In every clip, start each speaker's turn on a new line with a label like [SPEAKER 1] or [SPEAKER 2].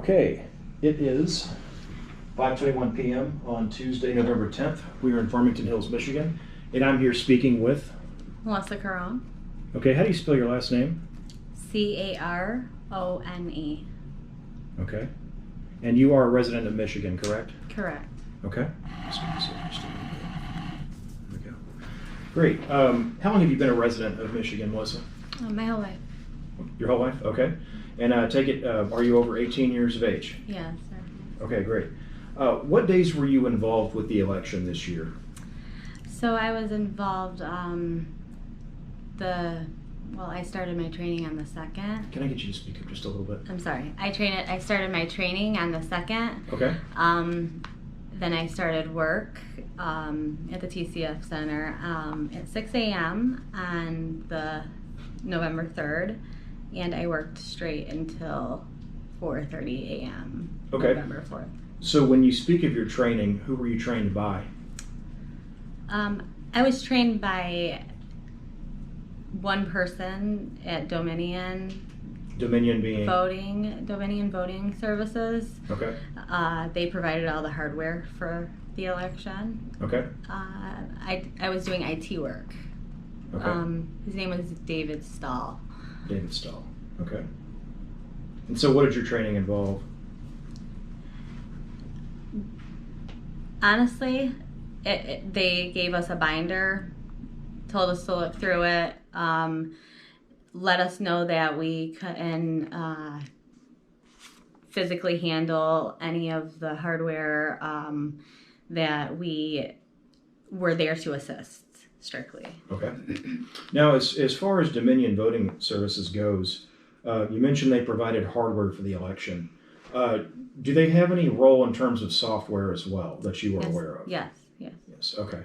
[SPEAKER 1] Okay, it is 5:21 p.m. on Tuesday, November 10th. We are in Farmington Hills, Michigan, and I'm here speaking with...
[SPEAKER 2] Melissa Carone.
[SPEAKER 1] Okay, how do you spell your last name?
[SPEAKER 2] Carone.
[SPEAKER 1] Okay. And you are a resident of Michigan, correct?
[SPEAKER 2] Correct.
[SPEAKER 1] Okay. There we go. Great. How long have you been a resident of Michigan, Melissa?
[SPEAKER 2] My whole life.
[SPEAKER 1] Your whole life? Okay. And take it, are you over 18 years of age?
[SPEAKER 2] Yes, sir.
[SPEAKER 1] Okay, great. What days were you involved with the election this year?
[SPEAKER 2] So I was involved, I started my training on the 2nd.
[SPEAKER 1] Can I get you to speak up just a little bit?
[SPEAKER 2] I'm sorry. I started my training on the 2nd.
[SPEAKER 1] Okay.
[SPEAKER 2] Then I started work at the TCF Center at 6 a.m. on the November 3rd, and I worked straight until 4:30 a.m.
[SPEAKER 1] Okay.
[SPEAKER 2] November 4th.
[SPEAKER 1] So when you speak of your training, who were you trained by?
[SPEAKER 2] I was trained by one person at Dominion
[SPEAKER 1] being...
[SPEAKER 2] Dominion Voting Services.
[SPEAKER 1] Okay.
[SPEAKER 2] They provided all the hardware for the election.
[SPEAKER 1] Okay.
[SPEAKER 2] I was doing IT work.
[SPEAKER 1] Okay.
[SPEAKER 2] His name was David Stahl.
[SPEAKER 1] David Stahl. Okay. And so what did your training involve?
[SPEAKER 2] Honestly, they gave us a binder, told us to look through it, let us know that we couldn't physically handle any of the hardware, that we were there to assist strictly.
[SPEAKER 1] Okay. Now, as far as Dominion Voting Services goes, you mentioned they provided hardware for the election. Do they have any role in terms of software as well that you are aware of?
[SPEAKER 2] Yes.
[SPEAKER 1] Okay.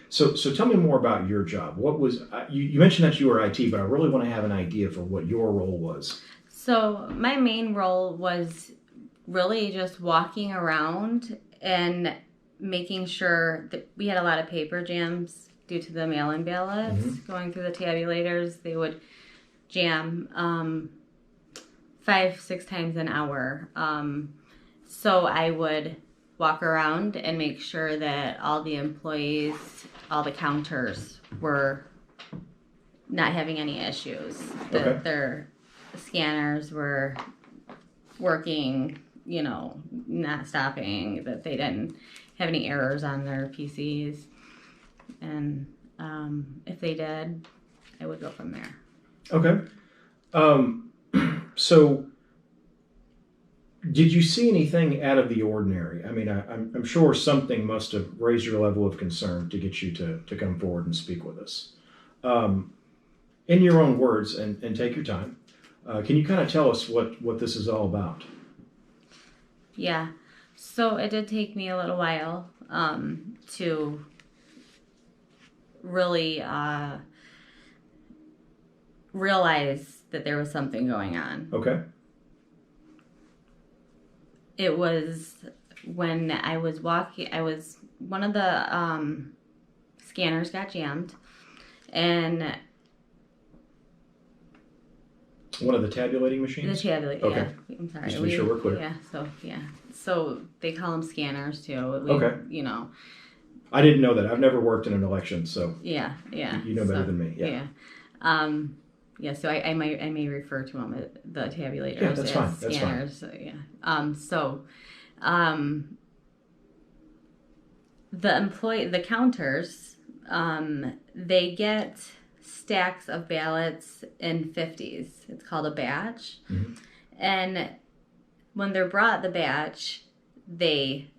[SPEAKER 1] So tell me more about your job. What was you mentioned that you were IT, but I really want to have an idea for what your role was.
[SPEAKER 2] So my main role was really just walking around and making sure that we had a lot of paper jams due to the mail-in ballots. Going through the tabulators, they would jam 5-6 times an hour. So I would walk around and make sure that all the employees, all the counters were not having any issues. That their scanners were working, not stopping, that they didn't have any errors on their PCs. And if they did, I would go from there.
[SPEAKER 1] Okay. So did you see anything out of the ordinary? I mean, I'm sure something must have raised your level of concern to get you to come forward and speak with us. In your own words, and take your time, can you kind of tell us what this is all about?
[SPEAKER 2] Yeah. So it did take me a little while to really realize that there was something going on.
[SPEAKER 1] Okay.
[SPEAKER 2] It was when I was walking, one of the scanners got jammed, and
[SPEAKER 1] one of the tabulating machines?
[SPEAKER 2] The tabulating,
[SPEAKER 1] okay.
[SPEAKER 2] Yeah. I'm sorry.
[SPEAKER 1] Just to be sure we're clear.
[SPEAKER 2] So they call them scanners too.
[SPEAKER 1] Okay.
[SPEAKER 2] You
[SPEAKER 1] I didn't know that. I've never worked in an election, so
[SPEAKER 2] yeah.
[SPEAKER 1] You know better than me. Yeah.
[SPEAKER 2] So I may refer to them as the tabulators.
[SPEAKER 1] Yeah, that's fine.
[SPEAKER 2] Scanners.
[SPEAKER 1] That's
[SPEAKER 2] fine. The counters, they get stacks of ballots in 50s. It's called a batch.
[SPEAKER 1] Mm-hmm.
[SPEAKER 2] And when they're brought the batch, they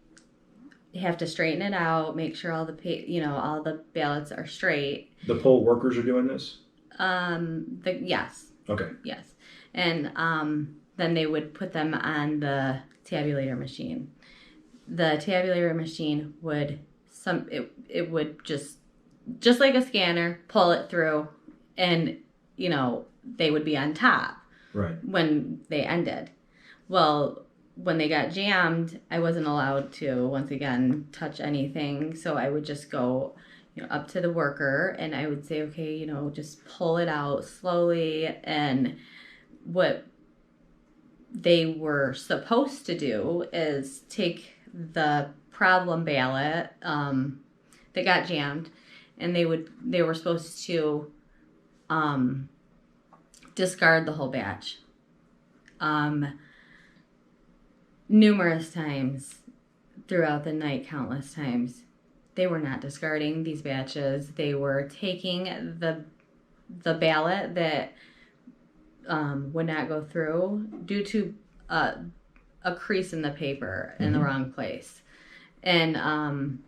[SPEAKER 2] have to straighten it out, make sure all the ballots are straight.
[SPEAKER 1] The poll workers are doing this?
[SPEAKER 2] Yes.
[SPEAKER 1] Okay.
[SPEAKER 2] Yes. And then they would put them on the tabulator machine. The tabulator machine would it would just like a scanner, pull it through, and they would be on top.
[SPEAKER 1] Right.
[SPEAKER 2] When they ended. Well, when they got jammed, I wasn't allowed to once again touch anything, so I would just go up to the worker and I would say, okay, just pull it out slowly. And what they were supposed to do is take the problem ballot that got jammed, and they were supposed to discard the whole batch. Numerous times throughout the night, countless times, they were not discarding these batches. They were taking the ballot that would not go through due to a crease in the paper in the wrong place, and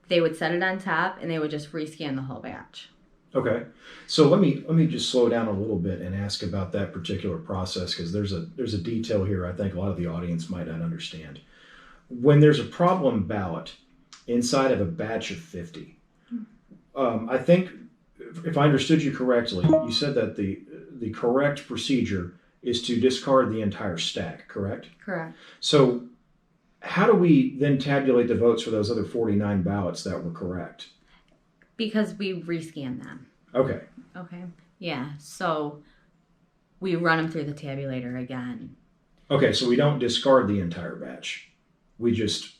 [SPEAKER 2] they would set it on top and they would just rescan the whole batch.
[SPEAKER 1] Okay, so let me just slow down a little bit and ask about that particular process, because there's a detail here I think a lot of the audience might not understand. When there's a problem ballot inside of a batch of 50, I think if I understood you correctly, you said that the correct procedure is to discard the entire stack, correct?
[SPEAKER 2] Correct.
[SPEAKER 1] So how do we then tabulate the votes for those other 49 ballots that were correct?
[SPEAKER 2] Because we rescan them.
[SPEAKER 1] Okay.
[SPEAKER 2] Okay. Yeah. So we run them through the tabulator again.
[SPEAKER 1] Okay, so we don't discard the entire batch. We just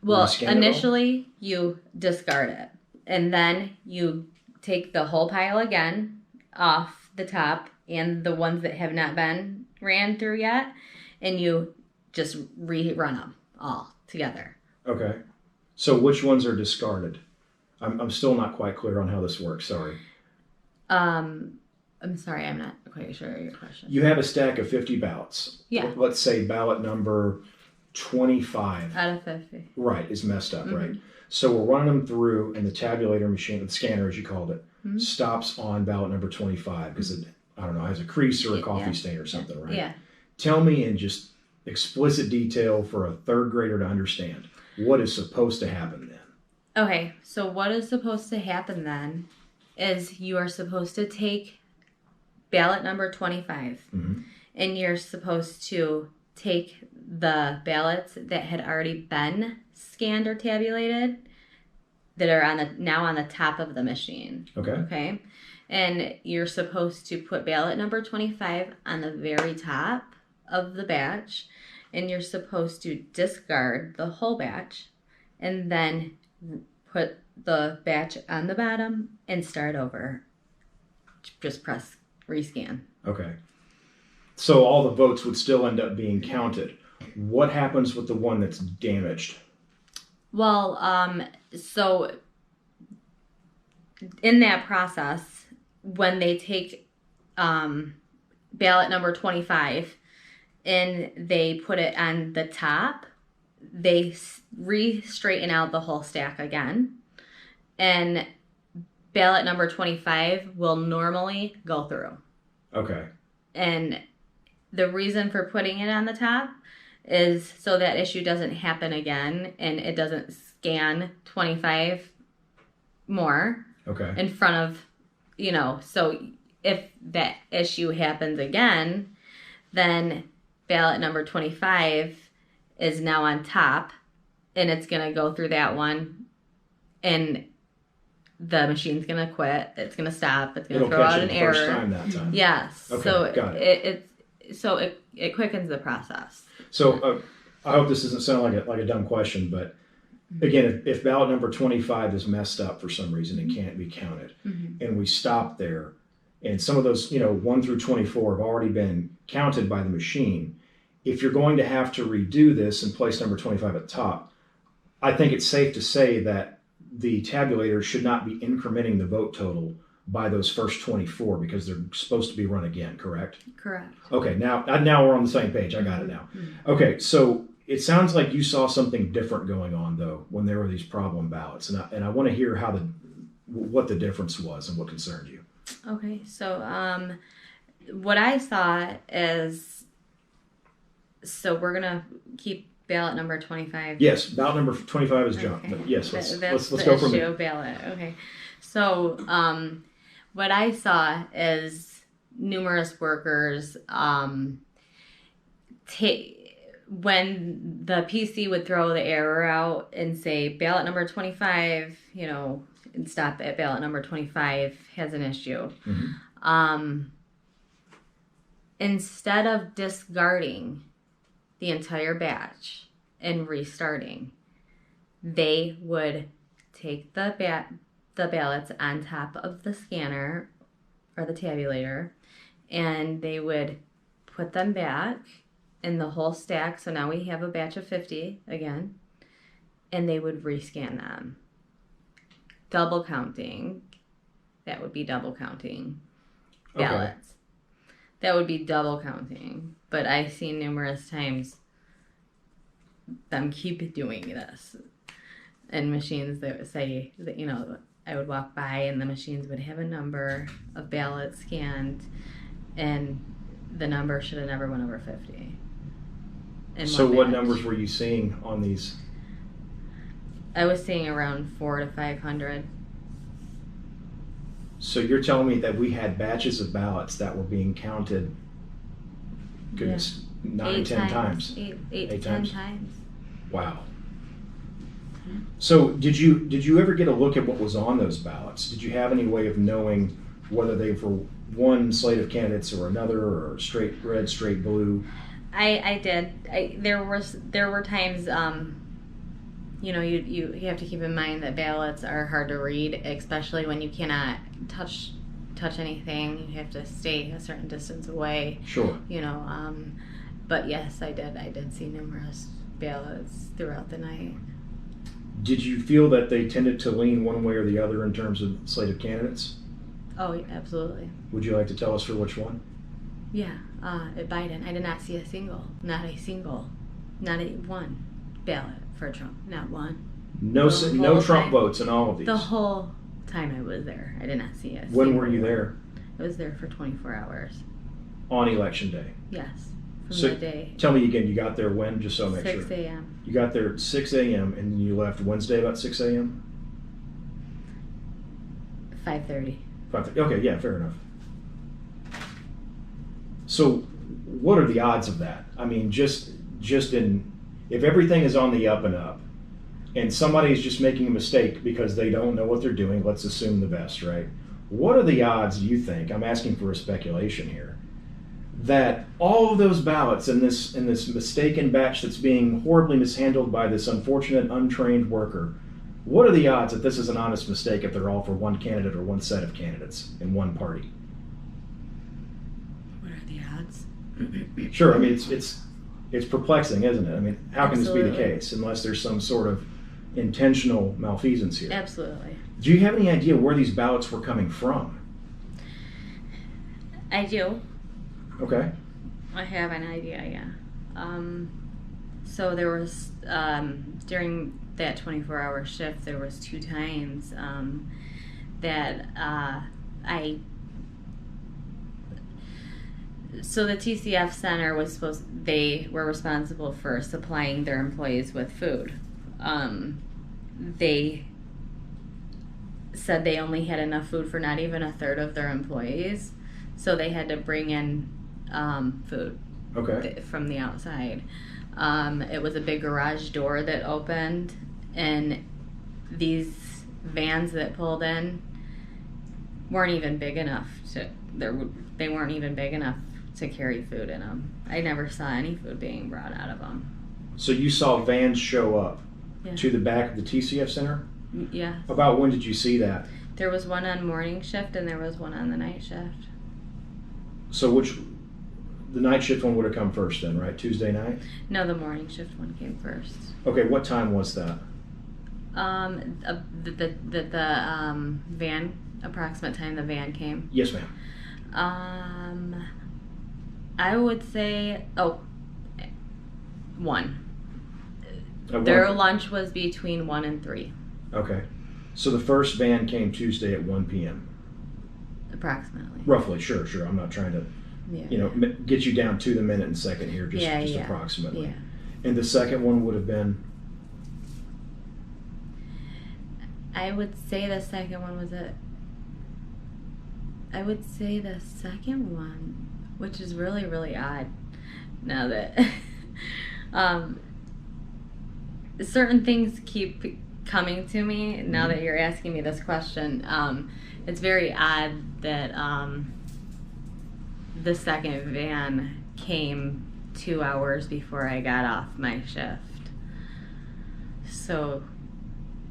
[SPEAKER 1] rescan
[SPEAKER 2] initially you discard it, and then you take the whole pile again off the top and the ones that have not been ran through yet, and you just rerun them all together.
[SPEAKER 1] Okay. So which ones are discarded? I'm still not quite clear on how this works. Sorry.
[SPEAKER 2] I'm sorry, I'm not quite sure your question.
[SPEAKER 1] You have a stack of 50 ballots.
[SPEAKER 2] Yeah.
[SPEAKER 1] Let's say ballot number 25.
[SPEAKER 2] Out of 50.
[SPEAKER 1] Right, is messed up, right? So we're running them through, and the tabulator machine, the scanner as you called it, stops on ballot number 25 because it, I don't know, has a crease or a coffee stain or something, right?
[SPEAKER 2] Yeah.
[SPEAKER 1] Tell me in just explicit detail for a third grader to understand what is supposed to happen then.
[SPEAKER 2] Okay, so what is supposed to happen then is you are supposed to take ballot number 25 and you're supposed to take the ballots that had already been scanned or tabulated that are now on the top of the machine. Okay. And you're supposed to put ballot number 25 on the very top of the batch, and you're supposed to discard the whole batch and then put the batch on the bottom and start over. Just press rescan.
[SPEAKER 1] Okay. So all the votes would still end up being counted. What happens with the one that's damaged?
[SPEAKER 2] Well, so in that process, when they take ballot number 25 and they put it on the top, they re-straighten out the whole stack again, and ballot number 25 will normally go through.
[SPEAKER 1] Okay.
[SPEAKER 2] And the reason for putting it on the top is so that issue doesn't happen again and it doesn't scan 25 more in front of, so if that issue happens again, then ballot number 25 is now on top, and it's going to go through that one, and the machine's going to quit. It's going to stop. It's going to throw out an error.
[SPEAKER 1] First time that time.
[SPEAKER 2] Yes.
[SPEAKER 1] Okay,
[SPEAKER 2] so
[SPEAKER 1] got it.
[SPEAKER 2] It quickens the process.
[SPEAKER 1] So I hope this doesn't sound like a dumb question, but again, if ballot number 25 is messed up for some reason and can't be counted, and we stop there, and some of those 1 through 24 have already been counted by the machine, if you're going to have to redo this and place number 25 at the top, I think it's safe to say that the tabulator should not be incrementing the vote total by those first 24 because they're supposed to be run again, correct?
[SPEAKER 2] Correct.
[SPEAKER 1] Okay, now we're on the same page. I got it now. Okay, so it sounds like you saw something different going on though when there were these problem ballots, and I want to hear what the difference was and what concerned you.
[SPEAKER 2] Okay, so what I saw is, so we're gonna keep ballot number 25.
[SPEAKER 1] Yes, ballot number 25 is jumped.
[SPEAKER 2] Okay.
[SPEAKER 1] But yes, let's
[SPEAKER 2] the
[SPEAKER 1] go from there.
[SPEAKER 2] issue ballot. Okay, so what I saw is numerous workers when the PC would throw the error out and say ballot number 25, and stop at ballot number 25 has an issue. instead of discarding the entire batch and restarting, they would take the ballots on top of the scanner or the tabulator, and they would put them back in the whole stack. So now we have a batch of 50 again, and they would rescan them. Double counting. That would be double counting ballots. Okay. That would be double counting. But I've seen numerous times them keep doing this. And machines that would say that, you know, I would walk by and the machines would have a number of ballots scanned, and the number should have never went over 50.
[SPEAKER 1] So what numbers were you seeing on these?
[SPEAKER 2] I was seeing around 400 to 500.
[SPEAKER 1] So you're telling me that we had batches of ballots that were being counted, goodness, 9, 10 times.
[SPEAKER 2] 8 to 10 times.
[SPEAKER 1] Wow. So did you ever get a look at what was on those ballots? Did you have any way of knowing whether they were one slate of candidates or another, or straight red, straight blue?
[SPEAKER 2] I did. There were times, you know, you have to keep in mind that ballots are hard to read, especially when you cannot touch anything. You have to stay a certain distance away.
[SPEAKER 1] Sure.
[SPEAKER 2] You know, but yes, I did see numerous ballots throughout the night.
[SPEAKER 1] Did you feel that they tended to lean one way or the other in terms of slate of candidates?
[SPEAKER 2] Oh, absolutely.
[SPEAKER 1] Would you like to tell us for which one?
[SPEAKER 2] Yeah, at Biden. I did not see not a one ballot for Trump. Not one.
[SPEAKER 1] No Trump votes in all of these?
[SPEAKER 2] The whole time I was there, I did not see a
[SPEAKER 1] When were you there?
[SPEAKER 2] I was there for 24 hours.
[SPEAKER 1] On Election Day?
[SPEAKER 2] Yes.
[SPEAKER 1] So
[SPEAKER 2] the day.
[SPEAKER 1] Tell me again, you got there when, just so I make
[SPEAKER 2] 6
[SPEAKER 1] sure.
[SPEAKER 2] 6 a.m.
[SPEAKER 1] You got there at 6 a.m. and you left Wednesday about 6 a.m.?
[SPEAKER 2] 5:30.
[SPEAKER 1] 5:30. Okay, yeah, fair enough. So what are the odds of that? I mean, just if everything is on the up and up, and somebody is just making a mistake because they don't know what they're doing, let's assume the best, right? What are the odds, do you think, I'm asking for a speculation here, that all of those ballots in this mistaken batch that's being horribly mishandled by this unfortunate untrained worker, what are the odds that this is an honest mistake if they're all for one candidate or one set of candidates in one party?
[SPEAKER 2] What are the odds?
[SPEAKER 1] Sure, I mean, it's perplexing, isn't it? I mean, how can
[SPEAKER 2] Absolutely.
[SPEAKER 1] this be the case unless there's some sort of intentional malfeasance here?
[SPEAKER 2] Absolutely.
[SPEAKER 1] Do you have any idea where these ballots were coming from?
[SPEAKER 2] I do.
[SPEAKER 1] Okay.
[SPEAKER 2] I have an idea, yeah. So there was, during that 24-hour shift, there was 2 times that so the TCF center they were responsible for supplying their employees with food. They said they only had enough food for not even a third of their employees, so they had to bring in food from the outside. It was a big garage door that opened, and these vans that pulled in weren't even big enough they weren't even big enough to carry food in them. I never saw any food being brought out of them.
[SPEAKER 1] So you saw vans show up
[SPEAKER 2] Yeah.
[SPEAKER 1] to the back of the TCF center?
[SPEAKER 2] Yeah.
[SPEAKER 1] About when did you see that?
[SPEAKER 2] There was one on morning shift and there was one on the night shift.
[SPEAKER 1] So the night shift one would have come first then, right? Tuesday night?
[SPEAKER 2] No, the morning shift one came first.
[SPEAKER 1] Okay, what time was that?
[SPEAKER 2] The van, approximate time the van came.
[SPEAKER 1] Yes, ma'am.
[SPEAKER 2] I would say 1.
[SPEAKER 1] At
[SPEAKER 2] Their
[SPEAKER 1] 1?
[SPEAKER 2] lunch was between 1 and 3.
[SPEAKER 1] Okay. So the first van came Tuesday at 1 p.m.
[SPEAKER 2] Approximately.
[SPEAKER 1] Roughly, sure. I'm not trying to, get you down to the minute and second here, just approximately.
[SPEAKER 2] Yeah.
[SPEAKER 1] And the second one would have been?
[SPEAKER 2] I would say the second one was which is really, really odd now that certain things keep coming to me now that you're asking me this question. It's very odd that the second van came 2 hours before I got off my shift. So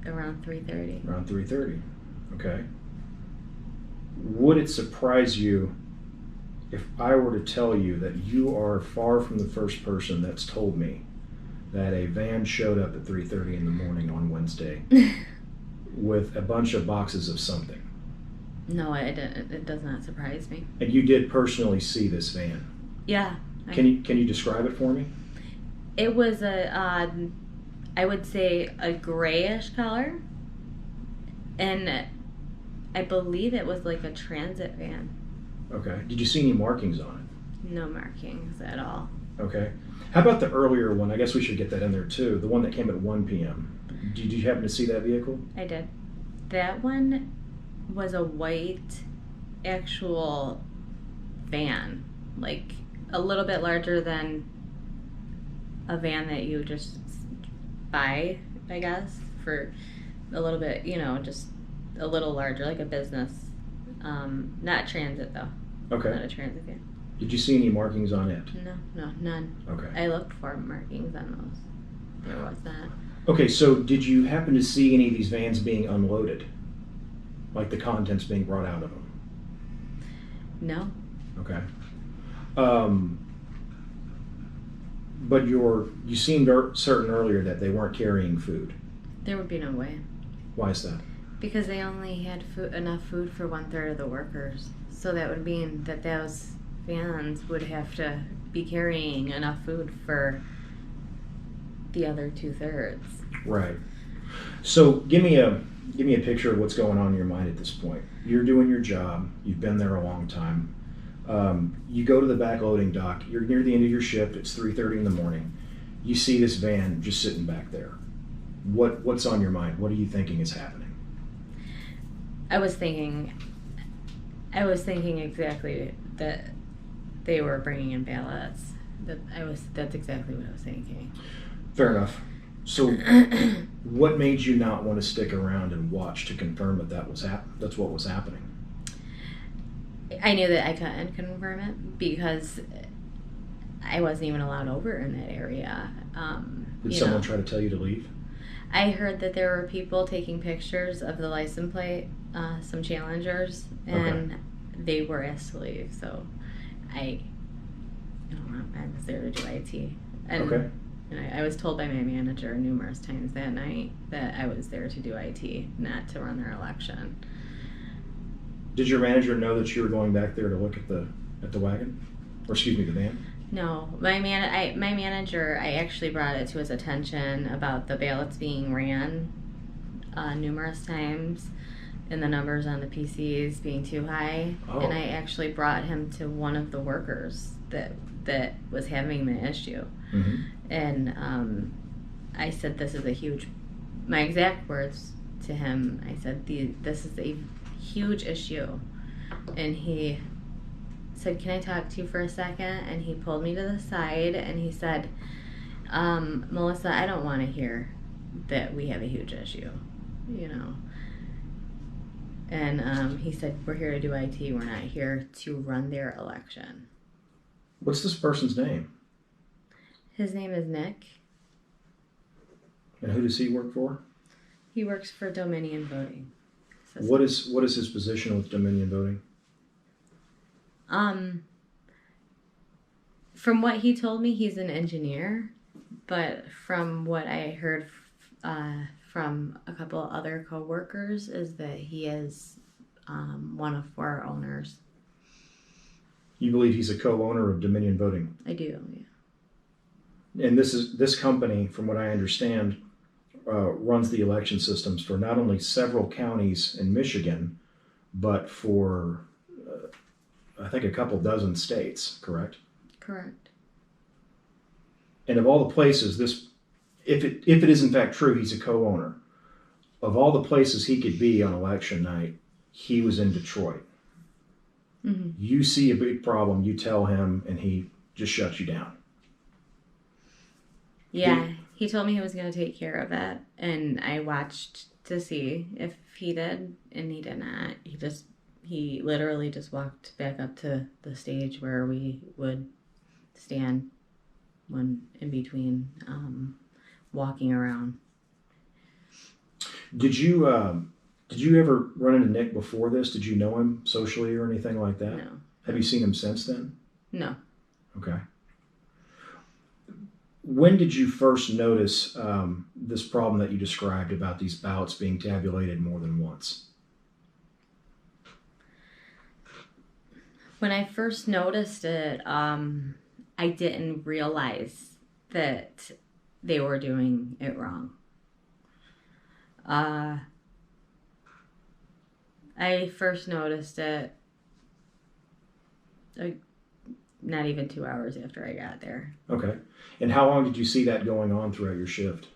[SPEAKER 2] around 3:30.
[SPEAKER 1] Around 3:30. Okay. Would it surprise you if I were to tell you that you are far from the first person that's told me that a van showed up at 3:30 in the morning on Wednesday with a bunch of boxes of something?
[SPEAKER 2] No, it does not surprise me.
[SPEAKER 1] And you did personally see this van.
[SPEAKER 2] Yeah.
[SPEAKER 1] Can you describe it for me?
[SPEAKER 2] It was I would say a grayish color, and I believe it was like a transit van.
[SPEAKER 1] Okay. Did you see any markings on
[SPEAKER 2] No markings at all.
[SPEAKER 1] it? Okay. How about the earlier one? I guess we should get that in there too. The one that came at 1 p.m. Did you happen to see that vehicle?
[SPEAKER 2] I did. That one was a white actual van, like a little bit larger than a van that you just buy, I guess, for a little bit, just a little larger, like a business. Not transit though.
[SPEAKER 1] Okay.
[SPEAKER 2] Not a transit van.
[SPEAKER 1] Did you see any markings on it?
[SPEAKER 2] No, none.
[SPEAKER 1] Okay.
[SPEAKER 2] I looked for markings on those. There was not.
[SPEAKER 1] Okay, so did you happen to see any of these vans being unloaded? Like the contents being brought out of them?
[SPEAKER 2] No.
[SPEAKER 1] Okay. But you seemed certain earlier that they weren't carrying food.
[SPEAKER 2] There would be no way.
[SPEAKER 1] Why is that?
[SPEAKER 2] Because they only had enough food for 1/3 of the workers. So that would mean that those vans would have to be carrying enough food for the other 2/3.
[SPEAKER 1] Right. So give me a picture of what's going on in your mind at this point. You're doing your job. You've been there a long time. You go to the back loading dock. You're near the end of your shift. It's 3:30 in the morning. You see this van just sitting back there. What's on your mind? What are you thinking is happening?
[SPEAKER 2] I was thinking exactly that they were bringing in ballots. That's exactly what I was thinking.
[SPEAKER 1] Fair enough. So, what made you not want to stick around and watch to confirm that that's what was happening?
[SPEAKER 2] I knew that I couldn't confirm it because I wasn't even allowed over in that area.
[SPEAKER 1] Did someone try to tell you to leave?
[SPEAKER 2] I heard that there were people taking pictures of the license plate, some challengers, and they were asked to leave. So I was there to do IT. And I was told by my manager numerous times that night that I was there to do IT, not to run their election.
[SPEAKER 1] Did your manager know that you were going back there to look at the wagon, or excuse me, the van?
[SPEAKER 2] No, my manager, I actually brought it to his attention about the ballots being ran numerous times, and the numbers on the PCs being too high.
[SPEAKER 1] Oh.
[SPEAKER 2] And I actually brought him to one of the workers that was having the issue.
[SPEAKER 1] Mm-hmm.
[SPEAKER 2] And I said, "This is a huge." My exact words to him, I said, "This is a huge issue," and he said, "Can I talk to you for a second?" And he pulled me to the side and he said, "Melissa, I don't want to hear that we have a huge issue, And he said, "We're here to do IT. We're not here to run their election."
[SPEAKER 1] What's this person's name?
[SPEAKER 2] His name is Nick.
[SPEAKER 1] And who does he work for?
[SPEAKER 2] He works for Dominion Voting.
[SPEAKER 1] What is his position with Dominion Voting?
[SPEAKER 2] From what he told me, he's an engineer, but from what I heard from a couple other co-workers is that he is one of 4 owners.
[SPEAKER 1] You believe he's a co-owner of Dominion Voting?
[SPEAKER 2] I do, yeah.
[SPEAKER 1] And this company, from what I understand, runs the election systems for not only several counties in Michigan, but for I think a couple dozen states. Correct?
[SPEAKER 2] Correct.
[SPEAKER 1] And of all the places, if it is in fact true, he's a co-owner. Of all the places he could be on election night, he was in Detroit.
[SPEAKER 2] Mm-hmm.
[SPEAKER 1] You see a big problem, you tell him, and he just shuts you down.
[SPEAKER 2] Yeah, he told me he was going to take care of it, and I watched to see if he did, and he did not. He just he literally just walked back up to the stage where we would stand when in between walking around.
[SPEAKER 1] Did you ever run into Nick before this? Did you know him socially or anything like that?
[SPEAKER 2] No.
[SPEAKER 1] Have you seen him since then?
[SPEAKER 2] No.
[SPEAKER 1] Okay. When did you first notice this problem that you described about these ballots being tabulated more than once?
[SPEAKER 2] When I first noticed it, I didn't realize that they were doing it wrong. I first noticed it not even 2 hours after I got there.
[SPEAKER 1] Okay. And how long did you see that going on throughout your shift?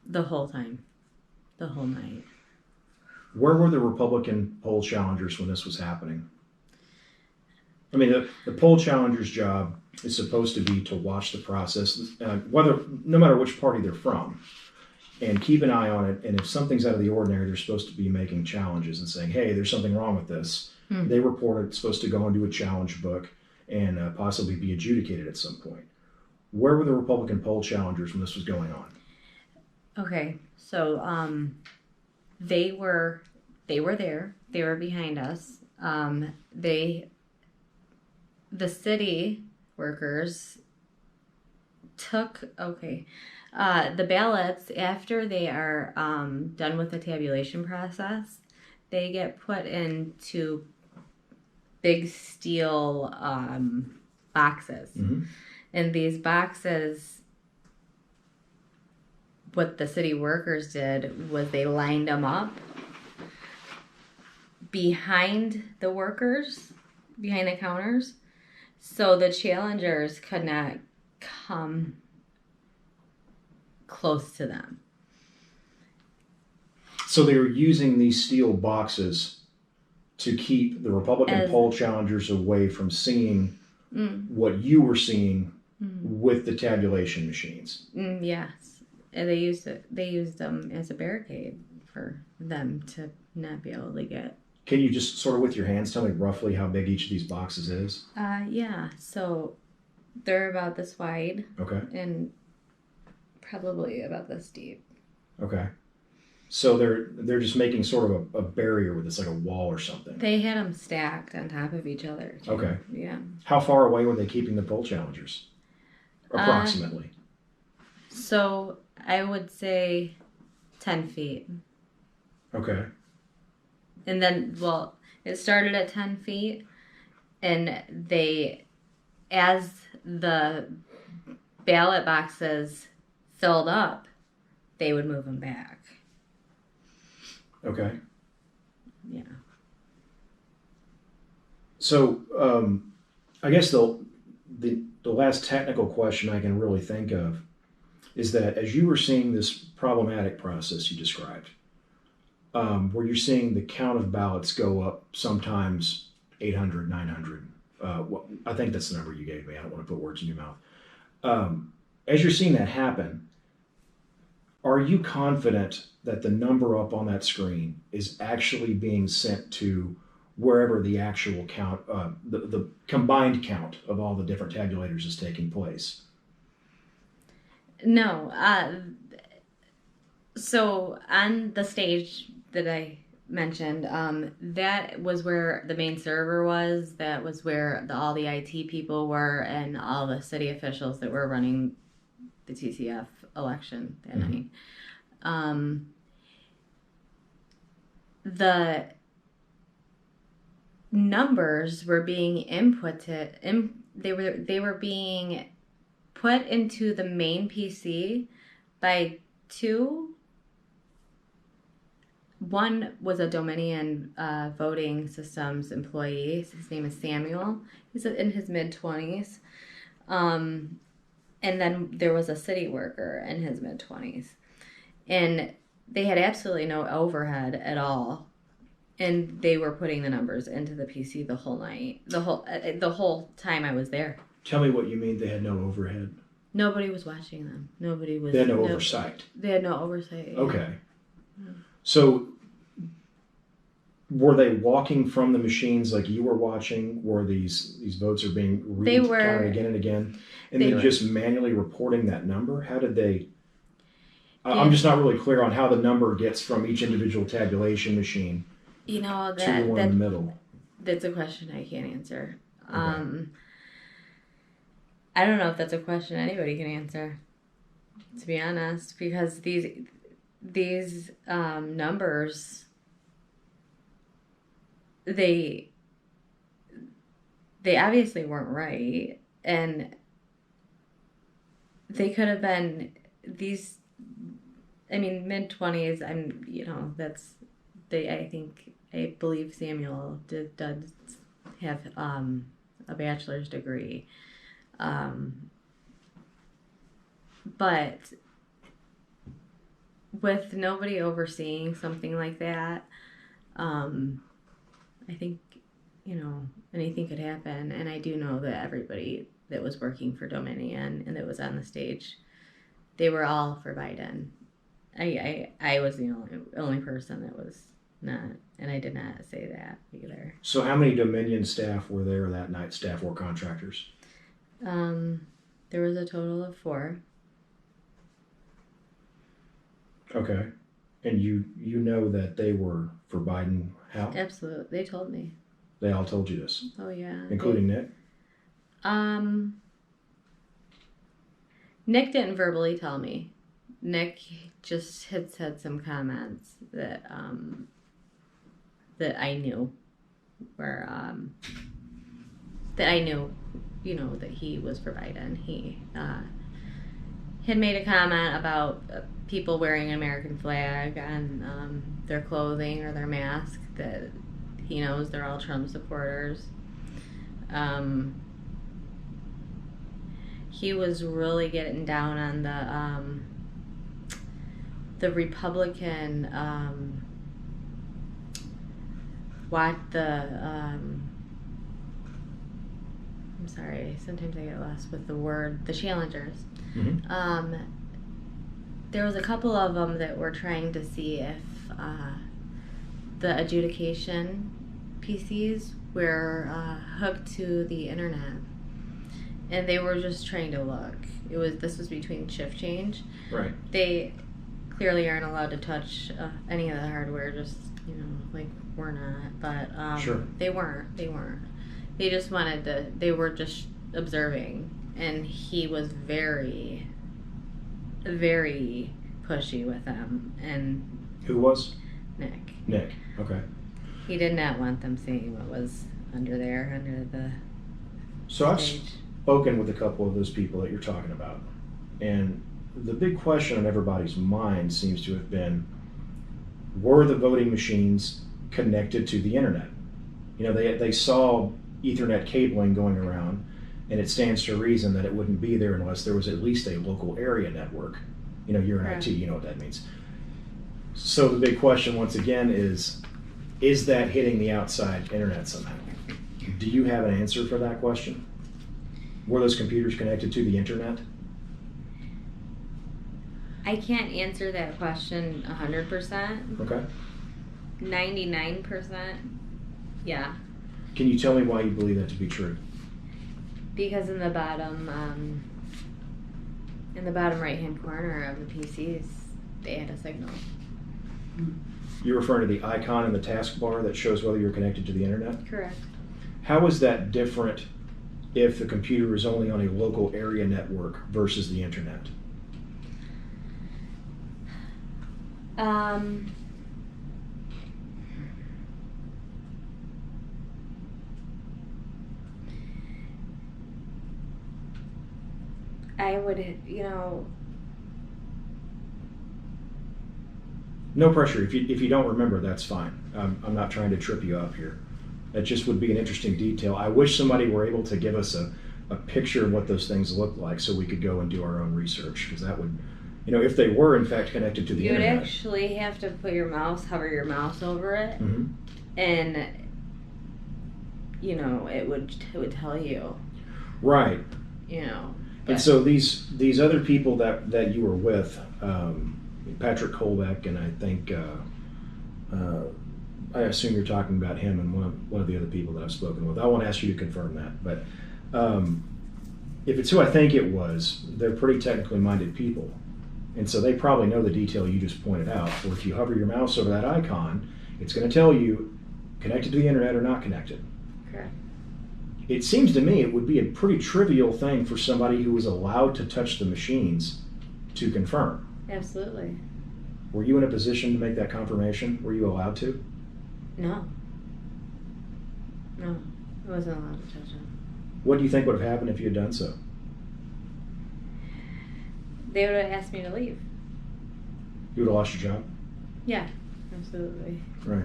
[SPEAKER 2] The whole time. The whole night.
[SPEAKER 1] Where were the Republican poll challengers when this was happening? I mean, the poll challenger's job is supposed to be to watch the process, no matter which party they're from, and keep an eye on it. And if something's out of the ordinary, they're supposed to be making challenges and saying, hey, there's something wrong with this. They report it. It's supposed to go into a challenge book and possibly be adjudicated at some point. Where were the Republican poll challengers when this was going on?
[SPEAKER 2] Okay, so they were there. They were behind us. The city workers took the ballots after they are done with the tabulation process. They get put into big steel boxes.
[SPEAKER 1] Mm-hmm.
[SPEAKER 2] And these boxes, what the city workers did was they lined them up behind the workers, behind the counters, so the challengers could not come close to them.
[SPEAKER 1] So they were using these steel boxes to keep the Republican poll challengers away from seeing what you were seeing with the tabulation machines.
[SPEAKER 2] Yes, and they used them as a barricade for them to not be able to get.
[SPEAKER 1] Can you just sort of with your hands tell me roughly how big each of these boxes is?
[SPEAKER 2] Yeah. So they're about this wide.
[SPEAKER 1] Okay.
[SPEAKER 2] And probably about this deep.
[SPEAKER 1] Okay. So they're just making sort of a barrier with this, like a wall or something.
[SPEAKER 2] They had them stacked on top of each other, too.
[SPEAKER 1] Okay.
[SPEAKER 2] Yeah.
[SPEAKER 1] How far away were they keeping the poll challengers? Approximately.
[SPEAKER 2] So I would say 10 feet.
[SPEAKER 1] Okay.
[SPEAKER 2] And then, well, it started at 10 feet, and as the ballot boxes filled up, they would move them back.
[SPEAKER 1] Okay.
[SPEAKER 2] Yeah.
[SPEAKER 1] So, I guess the last technical question I can really think of is that as you were seeing this problematic process you described, where you're seeing the count of ballots go up sometimes 800, 900. I think that's the number you gave me. I don't want to put words in your mouth. As you're seeing that happen, are you confident that the number up on that screen is actually being sent to wherever the actual count, the combined count of all the different tabulators is taking place?
[SPEAKER 2] No. So on the stage that I mentioned, that was where the main server was. That was where all the IT people were and all the city officials that were running the TCF election that night. The numbers were being inputted. They were being put into the main PC by two. One was a Dominion voting systems employee. His name is Samuel. He's in his mid-20s. And then there was a city worker in his mid-20s. And they had absolutely no overhead at all. And they were putting the numbers into the PC the whole night. The whole time I was there.
[SPEAKER 1] Tell me what you mean they had no overhead.
[SPEAKER 2] Nobody was watching them.
[SPEAKER 1] They had no oversight.
[SPEAKER 2] They had no oversight.
[SPEAKER 1] Okay. So were they walking from the machines like you were watching, where these votes are being counted again and again, and then just manually reporting that number? How did they? I'm just not really clear on how the number gets from each individual tabulation machine to the one in the middle.
[SPEAKER 2] That's a question I can't answer.
[SPEAKER 1] Okay.
[SPEAKER 2] I don't know if that's a question anybody can answer, to be honest, because these numbers, they obviously weren't right, and they could have been these. I mean, mid-20s. I believe Samuel does have a bachelor's degree, but with nobody overseeing something like that, I think anything could happen. And I do know that everybody that was working for Dominion and that was on the stage, they were all for Biden. I was the only person that was not, and I did not say that either.
[SPEAKER 1] So how many Dominion staff were there that night, staff or contractors?
[SPEAKER 2] There was a total of 4.
[SPEAKER 1] Okay. And you know that they were for Biden, how?
[SPEAKER 2] Absolutely. They told me.
[SPEAKER 1] They all told you this?
[SPEAKER 2] Oh, yeah.
[SPEAKER 1] Including Nick?
[SPEAKER 2] Nick didn't verbally tell me. Nick just had said some comments that that I knew were that I knew, that he was for Biden. He had made a comment about people wearing an American flag on their clothing or their mask, that he knows they're all Trump supporters. He was really getting down on the Republican I'm sorry, sometimes I get lost with the word, the challengers.
[SPEAKER 1] Mm-hmm.
[SPEAKER 2] There was a couple of them that were trying to see if the adjudication PCs were hooked to the internet, and they were just trying to look. This was between shift change.
[SPEAKER 1] Right.
[SPEAKER 2] They clearly aren't allowed to touch any of the hardware, just like we're not, but
[SPEAKER 1] sure.
[SPEAKER 2] They weren't. They just wanted to. They were just observing, and he was very, very pushy with them. And
[SPEAKER 1] who was?
[SPEAKER 2] Nick.
[SPEAKER 1] Okay.
[SPEAKER 2] He did not want them seeing what was under the
[SPEAKER 1] So I've
[SPEAKER 2] stage.
[SPEAKER 1] spoken with a couple of those people that you're talking about, and the big question on everybody's mind seems to have been, were the voting machines connected to the internet? They saw Ethernet cabling going around, and it stands to reason that it wouldn't be there unless there was at least a local area network. You're in IT, you know what that means. So the big question once again is that hitting the outside internet somehow? Do you have an answer for that question? Were those computers connected to the internet?
[SPEAKER 2] I can't answer that question 100%.
[SPEAKER 1] Okay.
[SPEAKER 2] 99%, yeah.
[SPEAKER 1] Can you tell me why you believe that to be true?
[SPEAKER 2] Because in the bottom right-hand corner of the PCs, they had a signal.
[SPEAKER 1] You're referring to the icon in the taskbar that shows whether you're connected to the internet?
[SPEAKER 2] Correct.
[SPEAKER 1] How is that different if the computer is only on a local area network versus the internet?
[SPEAKER 2] I would,
[SPEAKER 1] No pressure. If you don't remember, that's fine. I'm not trying to trip you up here. That just would be an interesting detail. I wish somebody were able to give us a picture of what those things look like so we could go and do our own research, because that would, if they were in fact connected to the
[SPEAKER 2] you'd
[SPEAKER 1] internet.
[SPEAKER 2] actually have to hover your mouse over it,
[SPEAKER 1] Mm-hmm.
[SPEAKER 2] and it would tell you.
[SPEAKER 1] Right.
[SPEAKER 2] But.
[SPEAKER 1] And so these other people that you were with, Patrick Colbeck and I think I assume you're talking about him and one of the other people that I've spoken with. I won't ask you to confirm that, but if it's who I think it was, they're pretty technically minded people. And so they probably know the detail you just pointed out. Or if you hover your mouse over that icon, it's going to tell you connected to the internet or not connected.
[SPEAKER 2] Correct.
[SPEAKER 1] It seems to me it would be a pretty trivial thing for somebody who was allowed to touch the machines to confirm.
[SPEAKER 2] Absolutely.
[SPEAKER 1] Were you in a position to make that confirmation? Were you allowed to?
[SPEAKER 2] No. No, I wasn't allowed to touch them.
[SPEAKER 1] What do you think would have happened if you had done so?
[SPEAKER 2] They would have asked me to leave.
[SPEAKER 1] You would have lost your job?
[SPEAKER 2] Yeah, absolutely.
[SPEAKER 1] Right.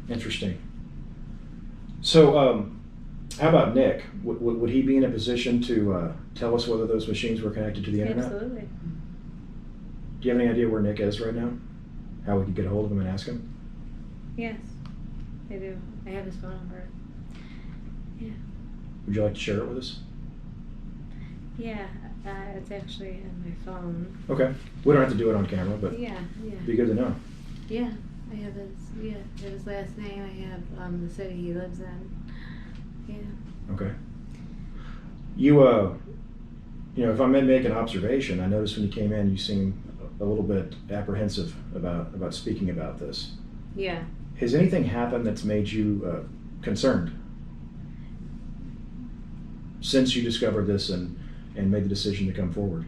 [SPEAKER 1] Interesting. So, how about Nick? Would he be in a position to tell us whether those machines were connected to the internet?
[SPEAKER 2] Absolutely.
[SPEAKER 1] Do you have any idea where Nick is right now? How we could get a hold of him and ask him?
[SPEAKER 2] Yes, I do. I have his phone number. Yeah.
[SPEAKER 1] Would you like to share it with us?
[SPEAKER 2] Yeah, it's actually on my phone.
[SPEAKER 1] Okay. We don't have to do it on camera, but
[SPEAKER 2] Yeah.
[SPEAKER 1] it'd be good to know.
[SPEAKER 2] Yeah, I have his last name. I have the city he lives in. Yeah.
[SPEAKER 1] Okay. You if I may make an observation, I noticed when you came in, you seemed a little bit apprehensive about speaking about this.
[SPEAKER 2] Yeah.
[SPEAKER 1] Has anything happened that's made you concerned since you discovered this and made the decision to come forward?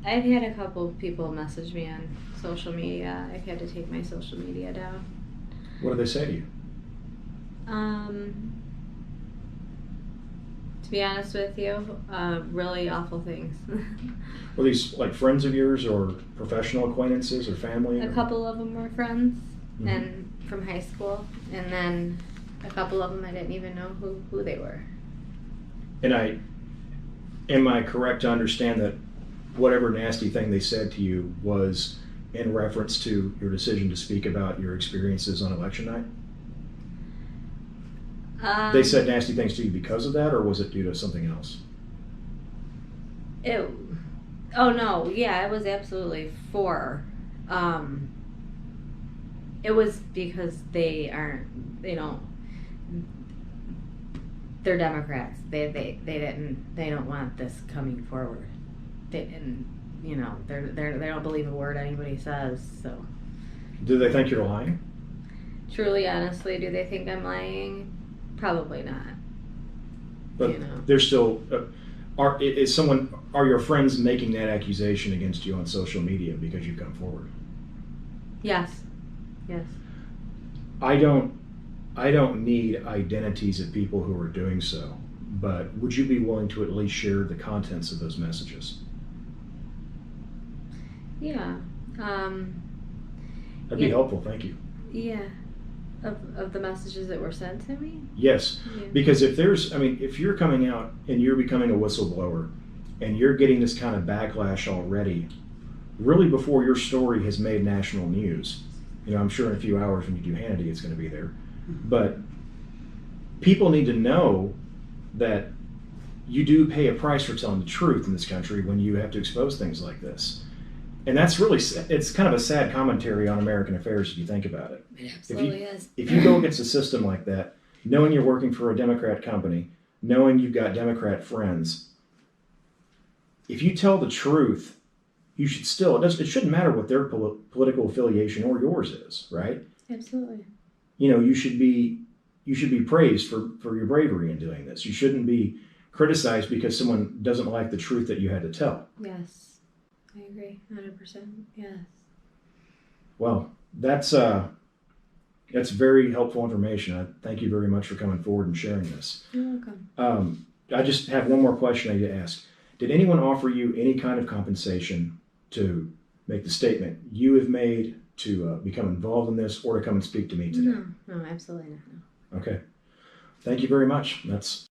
[SPEAKER 2] I've had a couple of people message me on social media. I've had to take my social media down.
[SPEAKER 1] What do they say to you?
[SPEAKER 2] To be honest with you, really awful things.
[SPEAKER 1] Were these like friends of yours or professional acquaintances or family?
[SPEAKER 2] A couple of them were friends
[SPEAKER 1] Mhm.
[SPEAKER 2] and from high school, and then a couple of them I didn't even know who they were.
[SPEAKER 1] And am I correct to understand that whatever nasty thing they said to you was in reference to your decision to speak about your experiences on election night? They said nasty things to you because of that, or was it due to something else?
[SPEAKER 2] Oh no, yeah, it was absolutely for. It was because they don't. They're Democrats. They don't want this coming forward. They don't believe a word anybody says. So.
[SPEAKER 1] Do they think you're lying?
[SPEAKER 2] Truly, honestly, do they think I'm lying? Probably not.
[SPEAKER 1] But they're still. Are your friends making that accusation against you on social media because you've come forward?
[SPEAKER 2] Yes. Yes.
[SPEAKER 1] I don't need identities of people who are doing so, but would you be willing to at least share the contents of those messages?
[SPEAKER 2] Yeah.
[SPEAKER 1] That'd be helpful, thank you.
[SPEAKER 2] Yeah. Of the messages that were sent to me?
[SPEAKER 1] Yes,
[SPEAKER 2] Yeah.
[SPEAKER 1] because if you're coming out and you're becoming a whistleblower and you're getting this kind of backlash already, really before your story has made national news, I'm sure in a few hours when you do Hannity, it's going to be there, but people need to know that you do pay a price for telling the truth in this country when you have to expose things like this. And that's really, it's kind of a sad commentary on American affairs if you think about it.
[SPEAKER 2] It absolutely is.
[SPEAKER 1] If you go against a system like that, knowing you're working for a Democrat company, knowing you've got Democrat friends, if you tell the truth, you should still, it shouldn't matter what their political affiliation or yours is, right?
[SPEAKER 2] Absolutely.
[SPEAKER 1] You should be praised for your bravery in doing this. You shouldn't be criticized because someone doesn't like the truth that you had to tell.
[SPEAKER 2] Yes. I agree, 100%. Yes.
[SPEAKER 1] Well, that's very helpful information. I thank you very much for coming forward and sharing this.
[SPEAKER 2] You're welcome.
[SPEAKER 1] I just have one more question I need to ask. Did anyone offer you any kind of compensation to make the statement you have made to become involved in this or to come and speak to me today?
[SPEAKER 2] No, absolutely not. No.
[SPEAKER 1] Okay. Thank you very much. That's